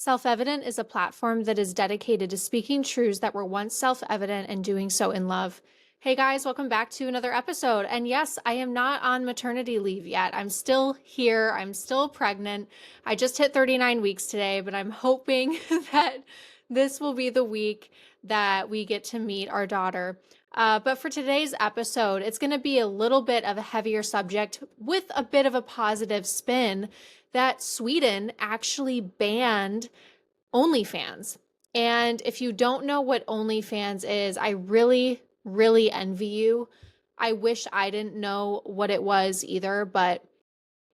Self-Evident is a platform that is dedicated to speaking truths that were once self-evident and doing so in love. Hey guys, welcome back to another episode. And yes, I am not on maternity leave yet. I'm still here. I'm still pregnant. I just hit 39 weeks today, but I'm hoping that this will be the week that we get to meet our daughter. But for today's episode, it's going to be a little bit of a heavier subject with a bit of a positive spin that Sweden actually banned OnlyFans. And if you don't know what OnlyFans is, I really, really envy you. I wish I didn't know what it was either, but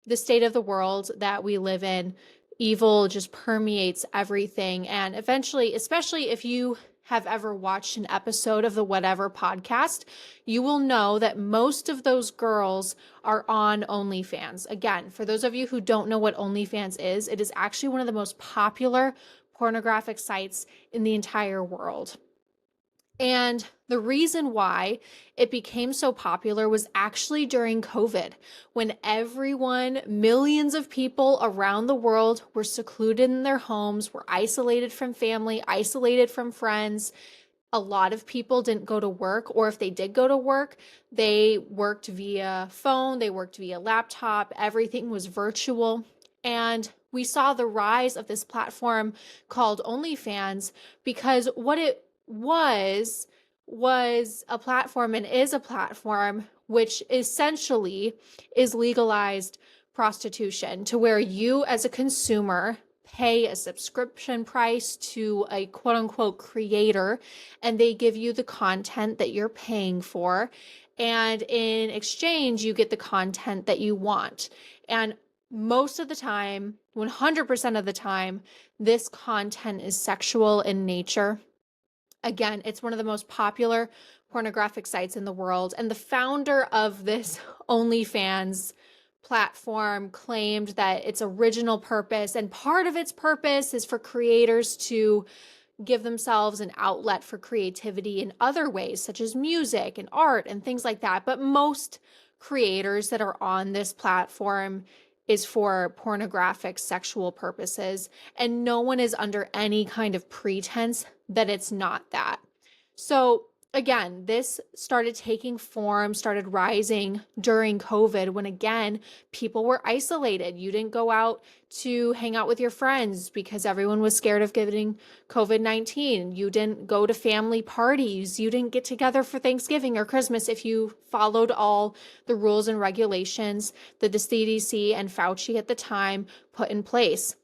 the state of the world that we live in, evil just permeates everything. And eventually, especially if you have ever watched an episode of the Whatever podcast, you will know that most of those girls are on OnlyFans. Again, for those of you who don't know what OnlyFans is, it is actually one of the most popular pornographic sites in the entire world. And the reason why it became so popular was actually during COVID, when everyone, millions of people around the world were secluded in their homes, were isolated from family, isolated from friends. A lot of people didn't go to work, or if they did go to work, they worked via phone, they worked via laptop, everything was virtual. And we saw the rise of this platform called OnlyFans because what it was a platform and is a platform which essentially is legalized prostitution, to where you as a consumer pay a subscription price to a quote unquote creator, and they give you the content that you're paying for. And in exchange, you get the content that you want. And most of the time, 100% of the time, this content is sexual in nature. Again, it's one of the most popular pornographic sites in the world. And the founder of this OnlyFans platform claimed that its original purpose, and part of its purpose, is for creators to give themselves an outlet for creativity in other ways, such as music and art and things like that. But most creators that are on this platform is for pornographic sexual purposes, and no one is under any kind of pretense that it's not that. So again, this started taking form, started rising during COVID, when again, people were isolated. You didn't go out to hang out with your friends because everyone was scared of getting COVID-19. You didn't go to family parties. You didn't get together for Thanksgiving or Christmas if you followed all the rules and regulations that the CDC and Fauci at the time put in place.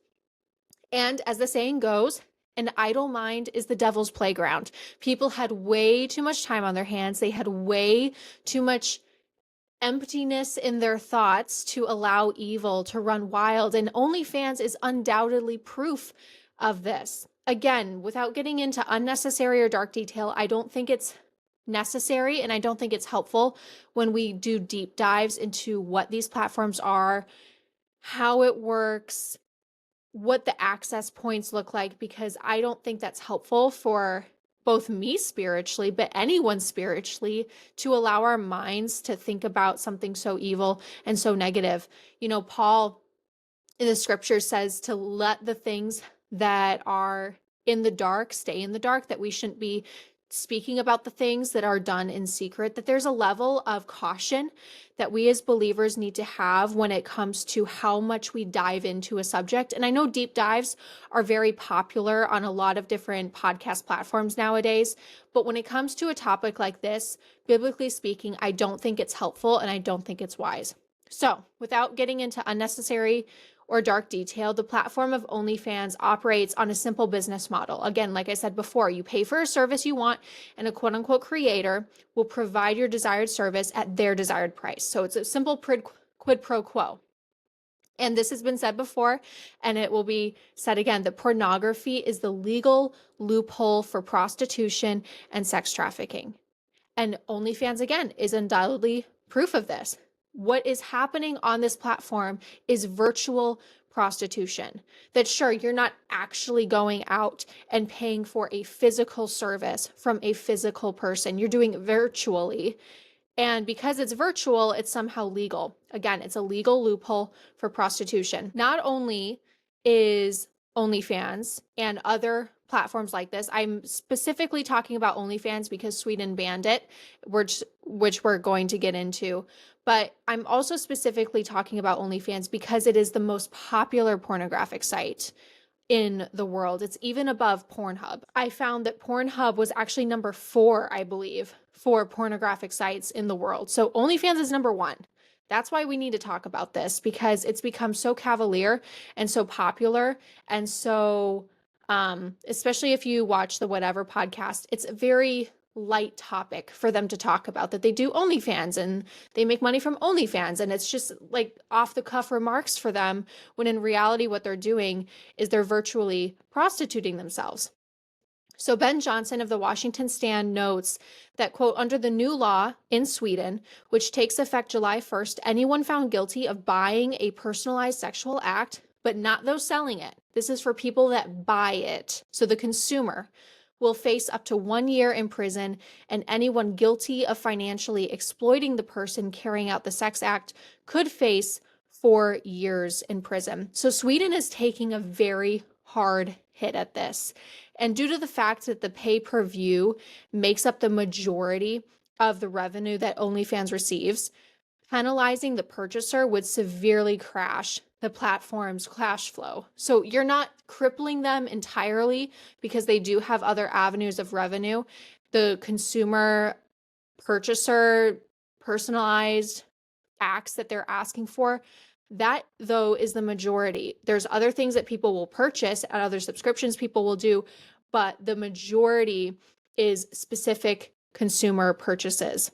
And as the saying goes, an idle mind is the devil's playground. People had way too much time on their hands. They had way too much emptiness in their thoughts to allow evil to run wild. And OnlyFans is undoubtedly proof of this. Again, without getting into unnecessary or dark detail, I don't think it's necessary, and I don't think it's helpful when we do deep dives into what these platforms are, how it works, what the access points look like, because I don't think that's helpful for both me spiritually, but anyone spiritually, to allow our minds to think about something so evil and so negative. You know, Paul in the scripture says to let the things that are in the dark stay in the dark, that we shouldn't be speaking about the things that are done in secret, that there's a level of caution that we as believers need to have when it comes to how much we dive into a subject. And I know deep dives are very popular on a lot of different podcast platforms nowadays, but when it comes to a topic like this, biblically speaking, I don't think it's helpful and I don't think it's wise. So without getting into unnecessary or dark detail, the platform of OnlyFans operates on a simple business model. Again, like I said before, you pay for a service you want, and a quote unquote creator will provide your desired service at their desired price. So it's a simple quid pro quo. And this has been said before, and it will be said again, that pornography is the legal loophole for prostitution and sex trafficking. And OnlyFans, again, is undoubtedly proof of this. What is happening on this platform is virtual prostitution. That sure, you're not actually going out and paying for a physical service from a physical person. You're doing it virtually. And because it's virtual, it's somehow legal. Again, it's a legal loophole for prostitution. Not only is OnlyFans and other platforms like this. I'm specifically talking about OnlyFans because Sweden banned it, which we're going to get into. But I'm also specifically talking about OnlyFans because it is the most popular pornographic site in the world. It's even above Pornhub. I found that Pornhub was actually number 4, I believe, for pornographic sites in the world. So OnlyFans is number 1. That's why we need to talk about this, because it's become so cavalier and so popular. And so, especially if you watch the Whatever podcast, it's a very light topic for them to talk about, that they do OnlyFans and they make money from OnlyFans. And it's just like off the cuff remarks for them, when in reality, what they're doing is they're virtually prostituting themselves. So Ben Johnson of the Washington Stand notes that, quote, under the new law in Sweden, which takes effect July 1st, anyone found guilty of buying a personalized sexual act, but not those selling it. This is for people that buy it. So the consumer will face up to 1 year in prison, and anyone guilty of financially exploiting the person carrying out the sex act could face 4 years in prison. So Sweden is taking a very hard hit at this. And due to the fact that the pay-per-view makes up the majority of the revenue that OnlyFans receives, penalizing the purchaser would severely crash the platform's cash flow. So you're not crippling them entirely, because they do have other avenues of revenue. The consumer purchaser personalized acts that they're asking for, that though is the majority. There's other things that people will purchase and other subscriptions people will do, but the majority is specific consumer purchases.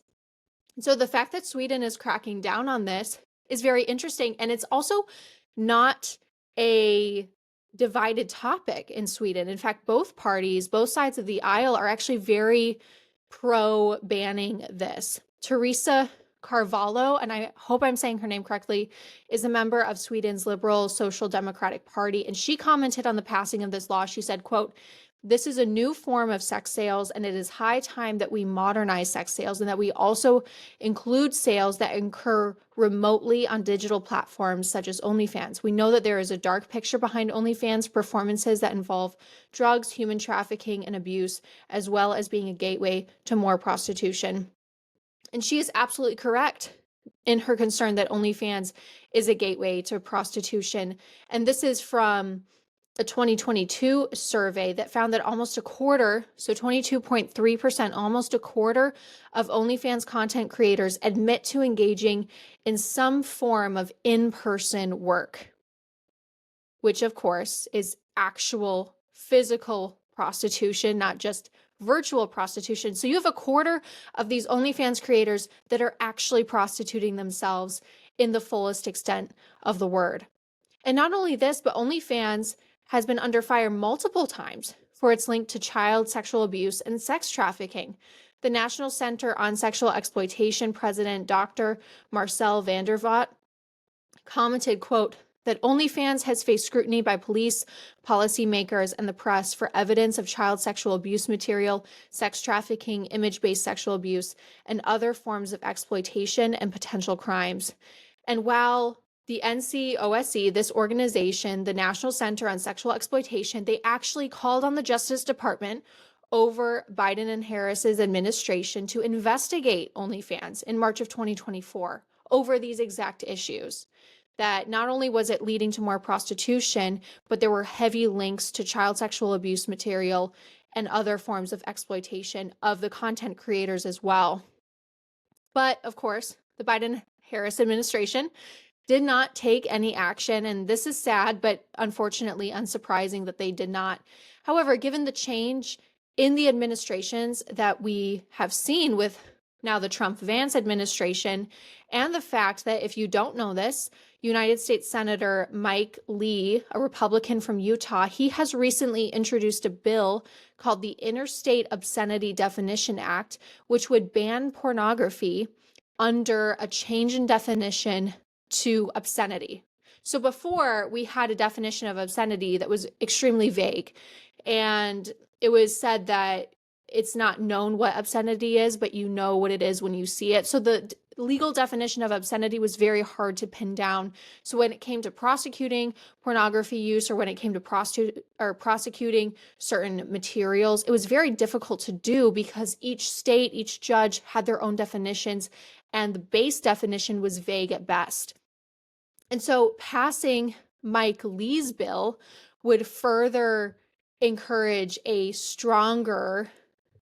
So the fact that Sweden is cracking down on this is very interesting. And it's also not a divided topic in Sweden. In fact, both parties, both sides of the aisle, are actually very pro banning this. Teresa Carvalho, and I hope I'm saying her name correctly, is a member of Sweden's Liberal Social Democratic Party. And she commented on the passing of this law. She said, quote, this is a new form of sex sales, and it is high time that we modernize sex sales and that we also include sales that occur remotely on digital platforms such as OnlyFans. We know that there is a dark picture behind OnlyFans performances that involve drugs, human trafficking, and abuse, as well as being a gateway to more prostitution. And she is absolutely correct in her concern that OnlyFans is a gateway to prostitution. And this is from a 2022 survey that found that almost a quarter, so 22.3%, almost a quarter of OnlyFans content creators admit to engaging in some form of in-person work, which of course is actual physical prostitution, not just virtual prostitution. So you have a quarter of these OnlyFans creators that are actually prostituting themselves in the fullest extent of the word. And not only this, but OnlyFans has been under fire multiple times for its link to child sexual abuse and sex trafficking. The National Center on Sexual Exploitation president, Dr. Marcel Vandervaart, commented, quote, that OnlyFans has faced scrutiny by police, policymakers, and the press for evidence of child sexual abuse material, sex trafficking, image-based sexual abuse, and other forms of exploitation and potential crimes. And while the NCOSE, this organization, the National Center on Sexual Exploitation, they actually called on the Justice Department over Biden and Harris's administration to investigate OnlyFans in March of 2024 over these exact issues. That not only was it leading to more prostitution, but there were heavy links to child sexual abuse material and other forms of exploitation of the content creators as well. But of course, the Biden-Harris administration did not take any action, and this is sad, but unfortunately unsurprising that they did not. However, given the change in the administrations that we have seen with now the Trump-Vance administration, and the fact that, if you don't know this, United States Senator Mike Lee, a Republican from Utah, he has recently introduced a bill called the Interstate Obscenity Definition Act, which would ban pornography under a change in definition to obscenity. So before, we had a definition of obscenity that was extremely vague, and it was said that it's not known what obscenity is, but you know what it is when you see it. So the legal definition of obscenity was very hard to pin down. So when it came to prosecuting pornography use, or when it came to prosecuting certain materials, it was very difficult to do because each state, each judge had their own definitions, and the base definition was vague at best. And so passing Mike Lee's bill would further encourage a stronger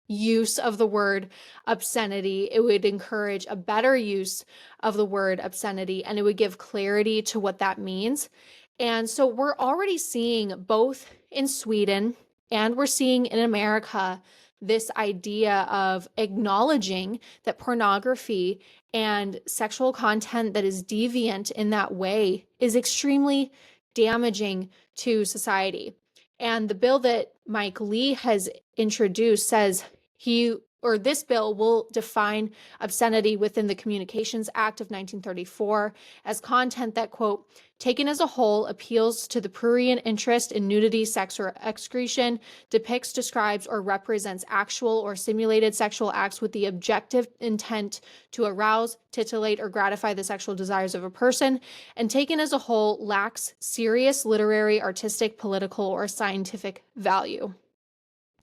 use of the word obscenity. It would encourage a better use of the word obscenity, and it would give clarity to what that means. And so we're already seeing, both in Sweden and we're seeing in America, this idea of acknowledging that pornography and sexual content that is deviant in that way is extremely damaging to society. And the bill that Mike Lee has introduced says this bill will define obscenity within the Communications Act of 1934 as content that, quote, taken as a whole, appeals to the prurient interest in nudity, sex, or excretion, depicts, describes, or represents actual or simulated sexual acts with the objective intent to arouse, titillate, or gratify the sexual desires of a person, and taken as a whole, lacks serious literary, artistic, political, or scientific value.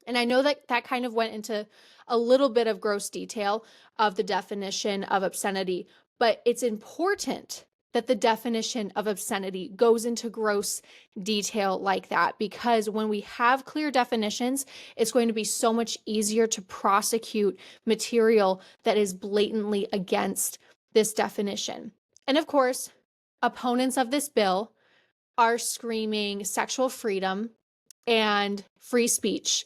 And I know that that kind of went into a little bit of gross detail of the definition of obscenity, but it's important that the definition of obscenity goes into gross detail like that, because when we have clear definitions, it's going to be so much easier to prosecute material that is blatantly against this definition. And of course, opponents of this bill are screaming sexual freedom and free speech.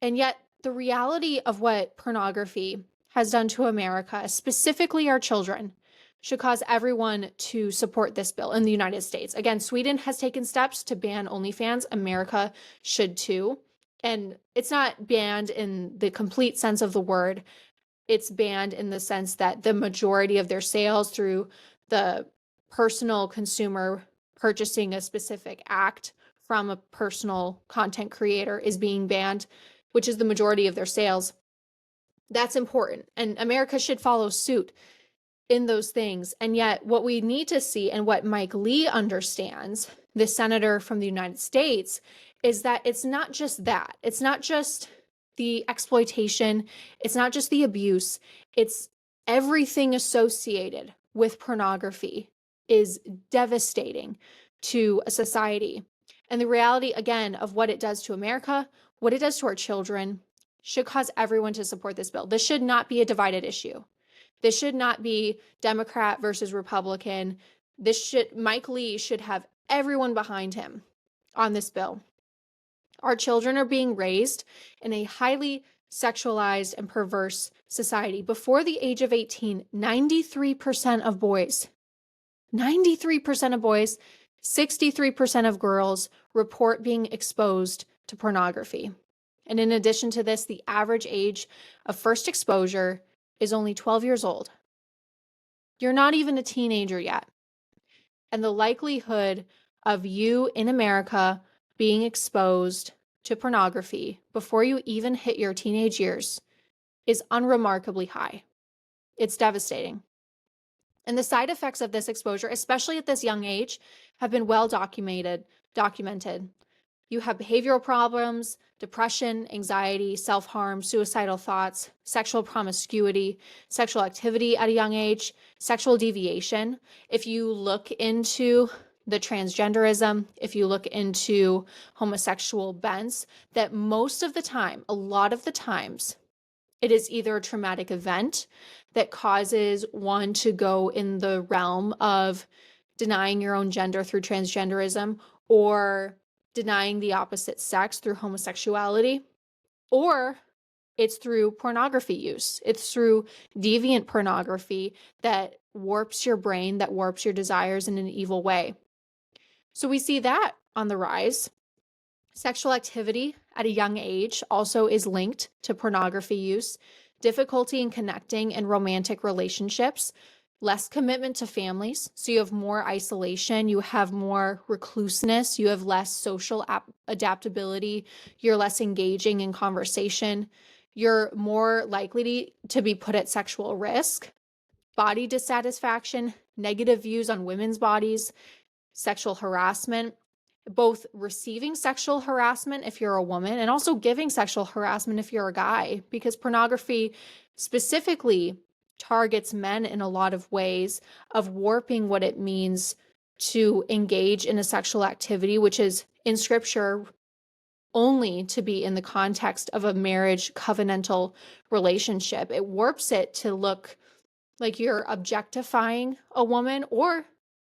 And yet, the reality of what pornography has done to America, specifically our children, should cause everyone to support this bill in the United States. Again, Sweden has taken steps to ban OnlyFans. America should too. And it's not banned in the complete sense of the word. It's banned in the sense that the majority of their sales through the personal consumer purchasing a specific act from a personal content creator is being banned, which is the majority of their sales. That's important. And America should follow suit in those things. And yet what we need to see, and what Mike Lee understands, the senator from the United States, is that it's not just that. It's not just the exploitation. It's not just the abuse. It's everything associated with pornography is devastating to a society. And the reality, again, of what it does to America, what it does to our children, should cause everyone to support this bill. This should not be a divided issue. This should not be Democrat versus Republican. Mike Lee should have everyone behind him on this bill. Our children are being raised in a highly sexualized and perverse society. Before the age of 18, 93% of boys, 63% of girls report being exposed to pornography. And in addition to this, the average age of first exposure is only 12 years old. You're not even a teenager yet. And the likelihood of you in America being exposed to pornography before you even hit your teenage years is unremarkably high. It's devastating. And the side effects of this exposure, especially at this young age, have been well documented. You have behavioral problems, depression, anxiety, self-harm, suicidal thoughts, sexual promiscuity, sexual activity at a young age, sexual deviation. If you look into the transgenderism, if you look into homosexual bents, that most of the time, a lot of the times, it is either a traumatic event that causes one to go in the realm of denying your own gender through transgenderism, or denying the opposite sex through homosexuality, or it's through pornography use. It's through deviant pornography that warps your brain, that warps your desires in an evil way. So we see that on the rise. Sexual activity at a young age also is linked to pornography use, difficulty in connecting in romantic relationships, less commitment to families. So you have more isolation, you have more recluseness, you have less social adaptability, you're less engaging in conversation, you're more likely to be put at sexual risk. body dissatisfaction, negative views on women's bodies, sexual harassment, both receiving sexual harassment if you're a woman and also giving sexual harassment if you're a guy, because pornography specifically targets men in a lot of ways of warping what it means to engage in a sexual activity, which is in scripture only to be in the context of a marriage covenantal relationship. It warps it to look like you're objectifying a woman, or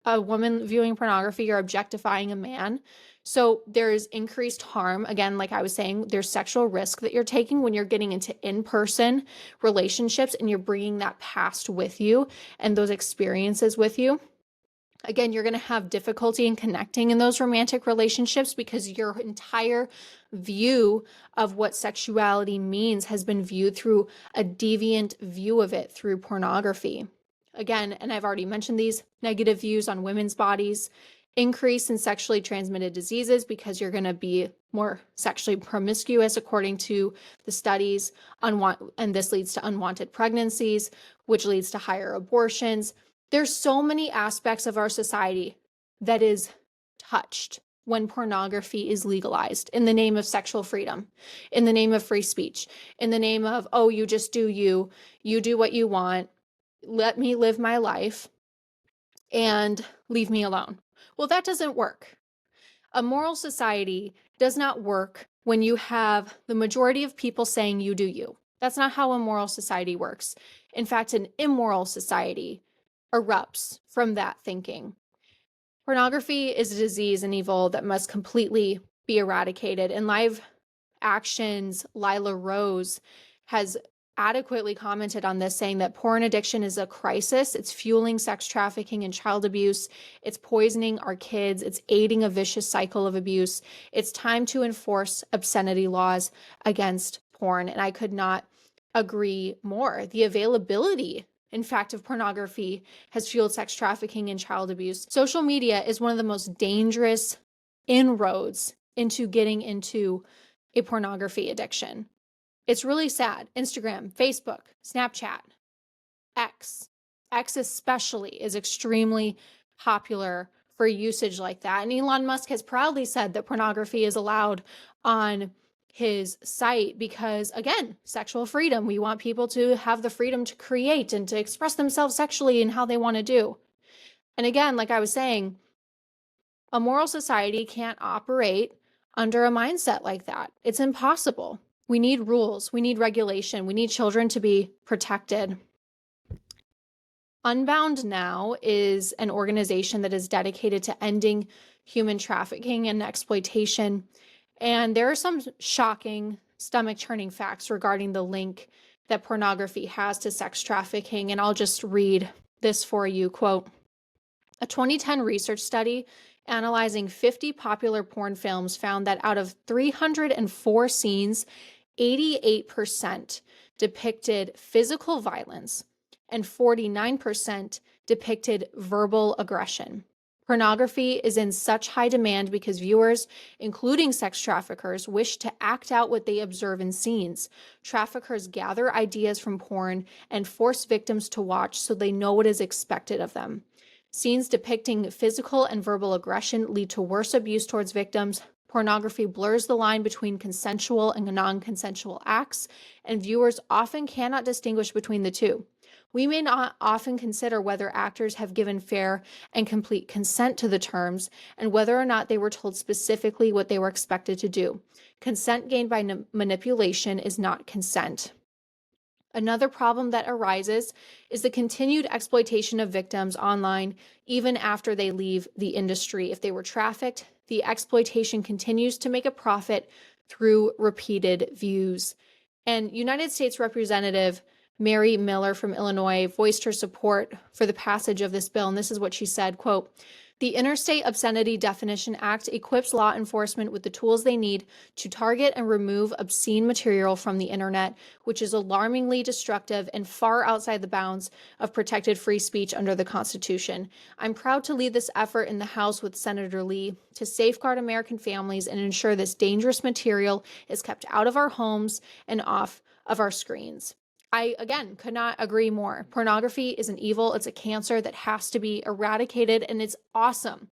a woman viewing pornography, you're objectifying a man. So there's increased harm. Again, like I was saying, there's sexual risk that you're taking when you're getting into in-person relationships and you're bringing that past with you and those experiences with you. Again, you're going to have difficulty in connecting in those romantic relationships because your entire view of what sexuality means has been viewed through a deviant view of it through pornography. Again, and I've already mentioned these negative views on women's bodies, increase in sexually transmitted diseases because you're going to be more sexually promiscuous according to the studies, and this leads to unwanted pregnancies, which leads to higher abortions. There's so many aspects of our society that is touched when pornography is legalized in the name of sexual freedom, in the name of free speech, in the name of, oh, you just do you do what you want, let me live my life and leave me alone. Well, that doesn't work. A moral society does not work when you have the majority of people saying you do you. That's not how a moral society works. In fact, an immoral society erupts from that thinking. Pornography is a disease and evil that must completely be eradicated. And Live Action's Lila Rose has adequately commented on this, saying that porn addiction is a crisis. It's fueling sex trafficking and child abuse. It's poisoning our kids. It's aiding a vicious cycle of abuse. It's time to enforce obscenity laws against porn. And I could not agree more. The availability, in fact, of pornography has fueled sex trafficking and child abuse. Social media is one of the most dangerous inroads into getting into a pornography addiction. It's really sad. Instagram, Facebook, Snapchat, X especially is extremely popular for usage like that. And Elon Musk has proudly said that pornography is allowed on his site because, again, sexual freedom. We want people to have the freedom to create and to express themselves sexually in how they want to do. And again, like I was saying, a moral society can't operate under a mindset like that. It's impossible. We need rules. We need regulation. We need children to be protected. Unbound Now is an organization that is dedicated to ending human trafficking and exploitation. And there are some shocking, stomach-churning facts regarding the link that pornography has to sex trafficking. And I'll just read this for you. Quote, a 2010 research study analyzing 50 popular porn films found that out of 304 scenes, 88% depicted physical violence and 49% depicted verbal aggression. Pornography is in such high demand because viewers, including sex traffickers, wish to act out what they observe in scenes. Traffickers gather ideas from porn and force victims to watch so they know what is expected of them. Scenes depicting physical and verbal aggression lead to worse abuse towards victims. Pornography blurs the line between consensual and non-consensual acts, and viewers often cannot distinguish between the two. We may not often consider whether actors have given fair and complete consent to the terms and whether or not they were told specifically what they were expected to do. Consent gained by manipulation is not consent. Another problem that arises is the continued exploitation of victims online even after they leave the industry. If they were trafficked, the exploitation continues to make a profit through repeated views. And United States Representative Mary Miller from Illinois voiced her support for the passage of this bill, and this is what she said, quote, the Interstate Obscenity Definition Act equips law enforcement with the tools they need to target and remove obscene material from the internet, which is alarmingly destructive and far outside the bounds of protected free speech under the Constitution. I'm proud to lead this effort in the House with Senator Lee to safeguard American families and ensure this dangerous material is kept out of our homes and off of our screens. I, again, could not agree more. Pornography is an evil, it's a cancer that has to be eradicated, and it's awesome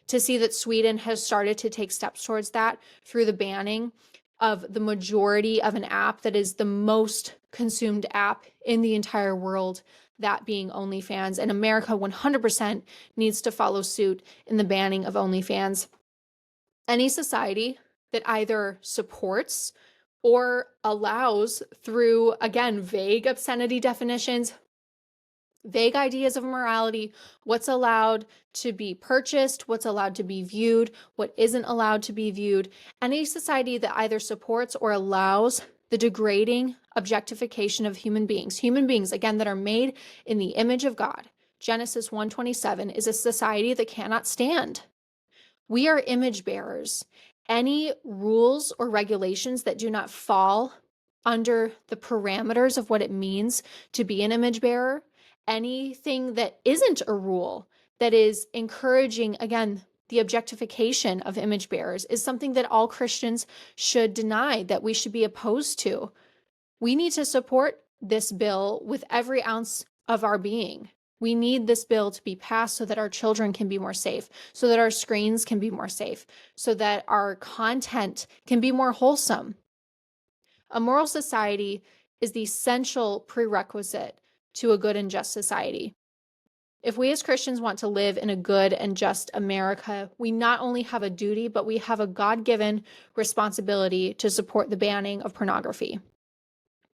to see that Sweden has started to take steps towards that through the banning of the majority of an app that is the most consumed app in the entire world, that being OnlyFans. And America 100% needs to follow suit in the banning of OnlyFans. Any society that either supports or allows through, again, vague obscenity definitions, vague ideas of morality, what's allowed to be purchased, what's allowed to be viewed, what isn't allowed to be viewed. Any society that either supports or allows the degrading objectification of human beings, again, that are made in the image of God, Genesis 1:27, is a society that cannot stand. We are image bearers. Any rules or regulations that do not fall under the parameters of what it means to be an image bearer, anything that isn't a rule that is encouraging, again, the objectification of image bearers, is something that all Christians should deny, that we should be opposed to. We need to support this bill with every ounce of our being. We need this bill to be passed so that our children can be more safe, so that our screens can be more safe, so that our content can be more wholesome. A moral society is the essential prerequisite to a good and just society. If we as Christians want to live in a good and just America, we not only have a duty, but we have a God-given responsibility to support the banning of pornography.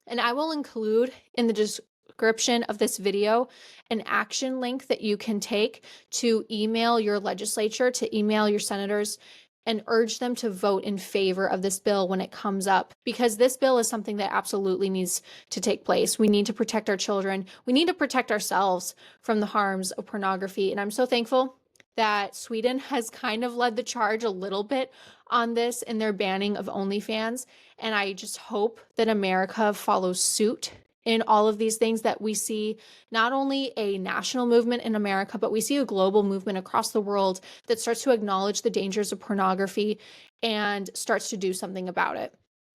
And I will include in the description of this video an action link that you can take to email your legislature, to email your senators, and urge them to vote in favor of this bill when it comes up, because this bill is something that absolutely needs to take place. We need to protect our children. We need to protect ourselves from the harms of pornography. And I'm so thankful that Sweden has kind of led the charge a little bit on this in their banning of OnlyFans. And I just hope that America follows suit in all of these things, that we see not only a national movement in America, but we see a global movement across the world that starts to acknowledge the dangers of pornography and starts to do something about it.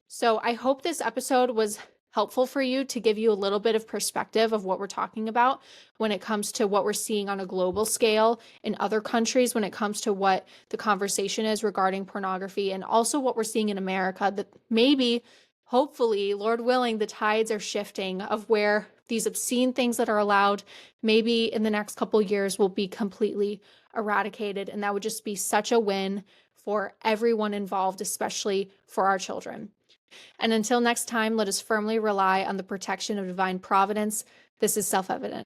So I hope this episode was helpful for you, to give you a little bit of perspective of what we're talking about when it comes to what we're seeing on a global scale in other countries, when it comes to what the conversation is regarding pornography, and also what we're seeing in America, that maybe, hopefully, Lord willing, the tides are shifting of where these obscene things that are allowed, maybe in the next couple years, will be completely eradicated. And that would just be such a win for everyone involved, especially for our children. And until next time, let us firmly rely on the protection of divine providence. This is self-evident.